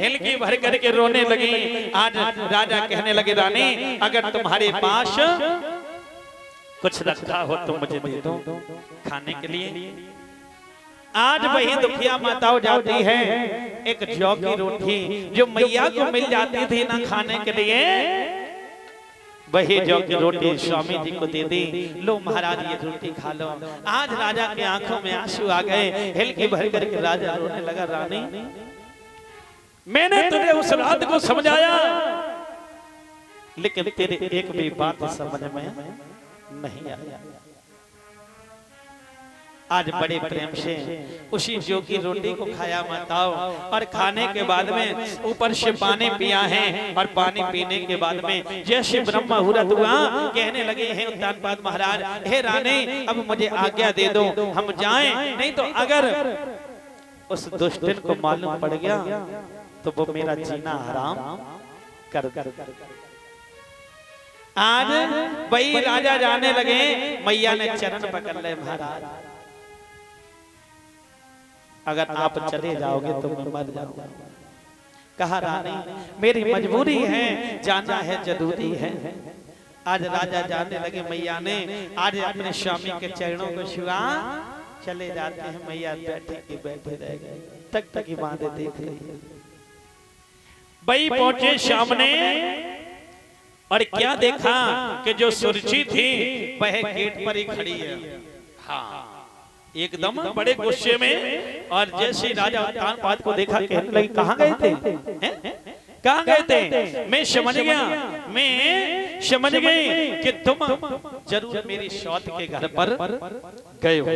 हिलकी भर करके रोने लगी। आज राजा कहने लगे रानी अगर तुम्हारे पास कुछ रखा हो तो मुझे दे दो खाने के लिए। आज वही दुखिया माताओं जाती है, एक जौ की रोटी जो मैया को मिल जाती थी ना खाने के लिए, वही जौ की रोटी स्वामी जी को दे दी। लो महाराज ये रोटी खा लो। आज राजा की आंखों में आंसू आ गए, हिलकी भर करके राजा रोने लगा। रानी मैंने तुझे उस रात को समझाया, लेकिन तेरे एक भी बात समझ में नहीं आया। आज बड़े प्रेम से उसी जौ की रोटी को खाया माताओं, और खाने के बाद में ऊपर से पानी पिया है, और पानी पीने के बाद में जैसे ब्रह्म मुहूर्त हुआ कहने लगे हैं उत्तानपाद महाराज, हे रानी अब मुझे आज्ञा दे दो, हम जाएं, नहीं तो अगर उस दुष्टन को मालूम पड़ गया तो वो मेरा जीना हराम कर कर। आज वही राजा जाने लगे, मैया ने चरण पकड़ ले, महाराज अगर आप चले जाओगे तो मैं मर जाऊंगा। कहा रानी मेरी मजबूरी है, जाना है जरूरी है। आज राजा जाने लगे, मैया ने आज अपने स्वामी के चरणों को छुआ, चले जाते हैं। मैया बैठे रह गए, तक तक ही बांधे देख रही। वही पहुंचे सामने और क्या देखा कि जो सुरची थी वह गेट पर ही खड़ी है। हाँ एकदम बड़े गुस्से में, और जैसे राजा उत्तानपाद को देखा कहने लगी कहाँ गए थे, कहाँ गए थे? मैं समझ गई कि तुम जरूर मेरी सौत के घर पर गए हो,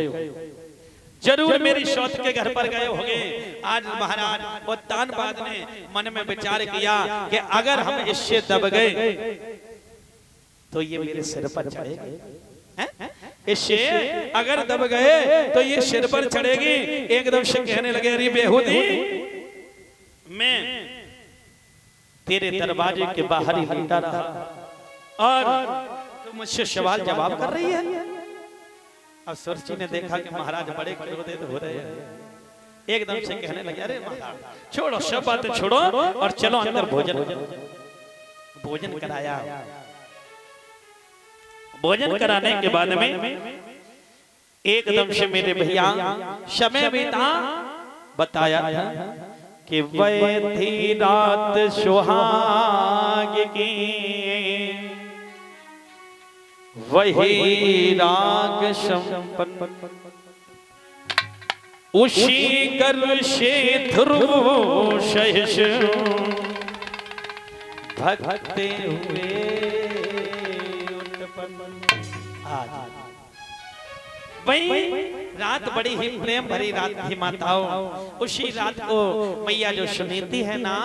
जरूर मेरी सौत के घर पर गए होंगे। आज महाराज उत्तानपाद ने मन में विचार किया कि अगर हम इससे दब गए तो ये मेरे सिर पर चढ़ेगा, इससे अगर दब गए तो ये सिर पर चढ़ेगी। एकदम से कहने लगे अरे बेहूदी, मैं तेरे दरवाजे के बाहर ही लेटा रहा और तुम मुझसे सवाल जवाब कर रही है। अब सुरची ने देखा कि महाराज बड़े क्रोधित हो रहे हैं, एकदम से कहने लगे अरे महाराज छोड़ो सब बातें छोड़ो और चलो अंदर भोजन कराया। भोजन कराने के बाद में एकदम से मेरे भैया समय बीता, बताया कि वह थी रात सुहाग की, वही राग संपन्न, उसी कर से ध्रुव सहस भगते हुए वही रात बड़ी ही प्रेम भरी रात थी माताओं। उसी रात को मैया जो सुनीति है ना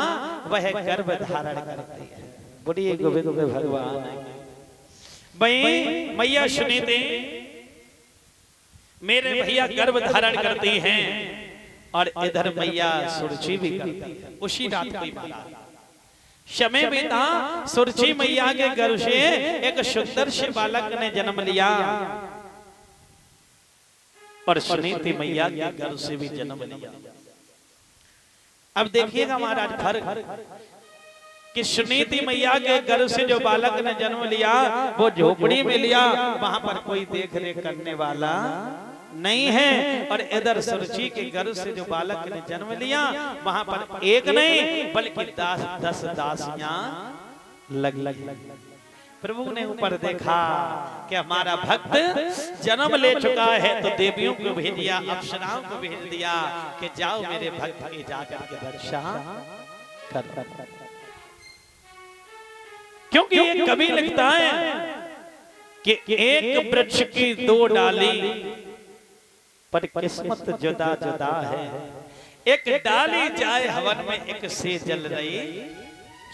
वह गर्भ धारण करती है। बड़ी गोविंद भगवान भाई मैया सुनीति मेरे भैया गर्भ धारण करती हैं, और इधर मैया सुरची भी करती है। उसी रात को समय बीता, सुरची मैया के गर्भ से एक सुंदर से बालक ने जन्म लिया, और सुनीति मैया के गर्भ से भी जन्म लिया। अब देखिएगा महाराज फर्क कि सुनीति मैया के गर्भ से जो बालक ने जन्म लिया वो झोपड़ी में लिया, वहां पर कोई देख रेख करने वाला नहीं है, और इधर सुरची के गर्भ से जो बालक ने जन्म लिया वहां पर एक नहीं बल्कि 10 दासियां लग लग। प्रभु ने ऊपर देखा कि हमारा भक्त जन्म ले चुका है, तो देवियों को भेज दिया, अप्सराओं को भेज दिया कि जाओ मेरे भक्त के जाकर के दर्शन कर। क्योंकि ये कभी लिखता है कि एक वृक्ष की 2 डाली पर किस्मत जुदा जुदा है, एक डाली जाए हवन में एक से जल रही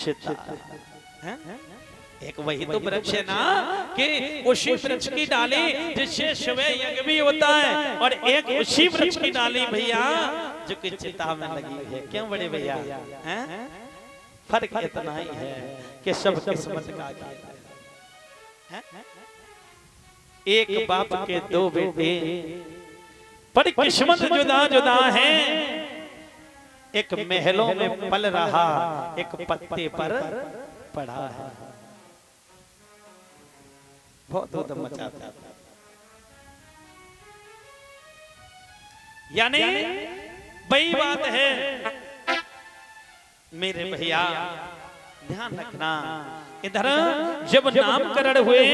चिता है। एक वही तो वृक्ष है ना कि उसी वृक्ष की डाली जिससे सुबह यज्ञ भी होता है, और एक उसी वृक्ष की डाली भैया जो कि चिता में लगी है। क्यों बड़े भैया हैं? फर्क इतना ही है कि सब किस्मत का खेल है। एक बाप के 2 बेटे पर किस्मत जुदा जुदा है। एक महलों में पल रहा, एक पत्ते पर पड़ा है। बहुत उद्यम मचाता है। यानी वही बात है मेरे भैया, ध्यान रखना। इधर जब नामकरण हुए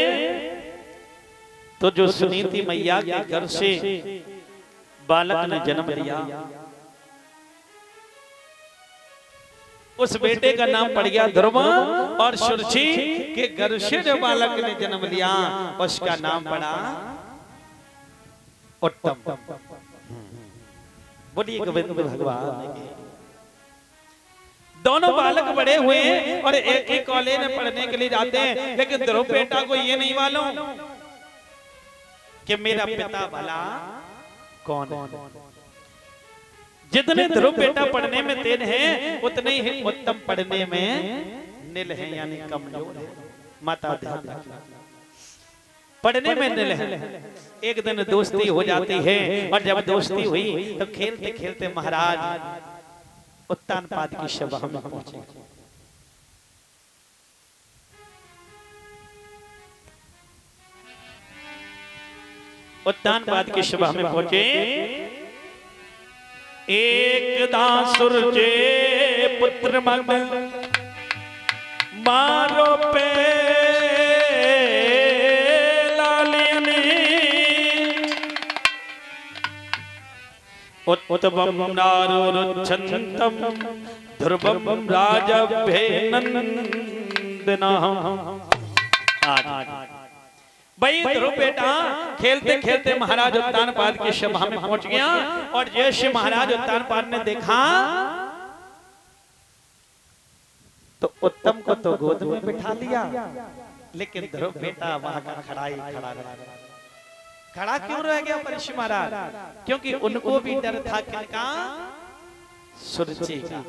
तो जो सुनीति मैया के घर से बालक ने जन्म लिया, उस बेटे का नाम पड़ गया ध्रुव। और सुरुचि के घर से जो बालक ने जन्म लिया उसका नाम पड़ा उत्तम। बोलिए गोविंद भगवान की। दोनों बालक बड़े हुए और एक ही कॉलेज में पढ़ने के लिए जाते हैं, लेकिन ध्रुव बेटा को ये नहीं मालूम कि मेरा पिता भला कौन है। जितने ध्रुव बेटा पढ़ने में तेज है, उतने ही उत्तम पढ़ने में निल है, यानी कमजोर है। माता ध्यान रखना, पढ़ने में निल है। एक दिन दोस्ती हो जाती है, और जब दोस्ती हुई तो खेलते खेलते महाराज उत्तानपाद की सभा में पहुंचे। उत्तानपाद की सभा में पहुंचे। एक दासुर जे पुत्र मग मारो पे लालिनी उत्तमम नारुरुच्छन्तम ध्रुवम राजभेनंदना। भाई ध्रुव बेटा खेलते खेलते महाराज उत्तानपाद की सभा में पहुंच गया, और जैसे महाराज उत्तानपाद ने देखा तो उत्तम को तो गोद में बिठा लिया, लेकिन ध्रुव बेटा वहां का खड़ा क्यों रह गया परीक्षित महाराज? क्योंकि उनको भी डर था किनका? सुरुचि का।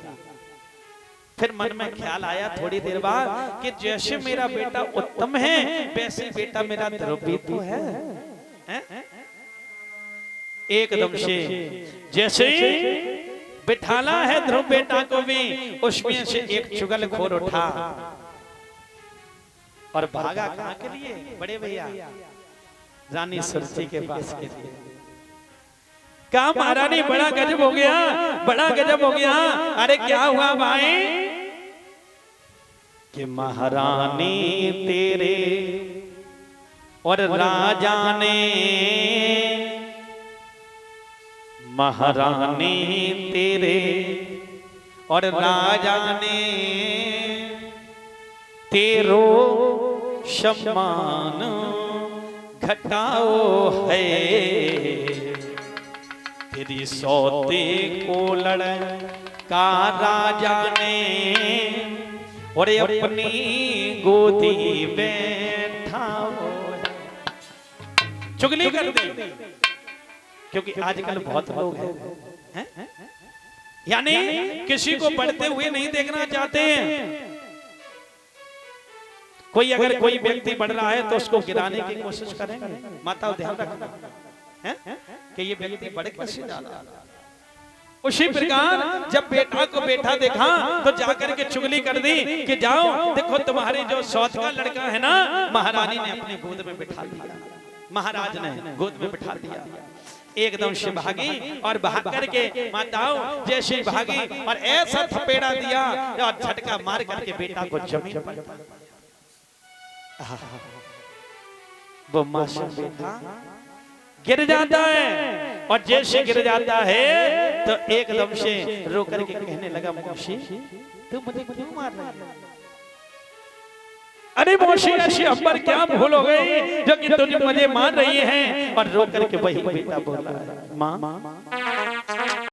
फिर मन में ख्याल आया थोड़ी देर बाद कि जैसे मेरा बेटा उत्तम है, वैसे बेटा मेरा ध्रुव भी तो है? एकदम से जैसे बिठाना है ध्रुव बेटा को भी, उसमें से एक चुगलखोर उठा और भागा। कहां के लिए? बड़े भैया रानी सुरुचि के पास के लिए। कहा महारानी बड़ा गजब हो गया, बड़ा गजब हो गया। अरे क्या हुआ भाई? कि महारानी तेरे और राजा ने, महारानी तेरे और राजा ने तेरो सम्मान घटाओ है। तेरी सौते को लड़का राजा ने और अपनी गोदी बैठाओ। चुगली कर दी, क्योंकि आजकल बहुत लोग हैं यानी किसी को बढ़ते हुए नहीं देखना चाहते हैं। कोई अगर कोई व्यक्ति बढ़ रहा है तो उसको गिराने की कोशिश करेंगे। माता ध्यान रखना है कि ये व्यक्ति बढ़ कैसे जा रहा है। उसी प्रकार जब बेटा को बेटा देखा तो जाकर के चुगली कर दी कि जाओ देखो तुम्हारे जो सौत का लड़का है ना, महारानी ने अपनी गोद में बिठा दिया, महाराज ने गोद में बिठा दिया। एकदम से भागी और भाग करके माताओं जैसे भागी और ऐसा थपेड़ा दिया और झटका मार करके बेटा को जमीन पर वो मासूम बेटा गिर जाता है। और जैसे गिर जाता है तो एकदम से रो करके कहने लगा, मौसी तू मुझे क्यों मार रही है? अरे मौसी ऐसी अंबर क्या भूल हो गई जो कि तुझे मुझे मार रही है? और रो करके वही बेटा बोला, माँ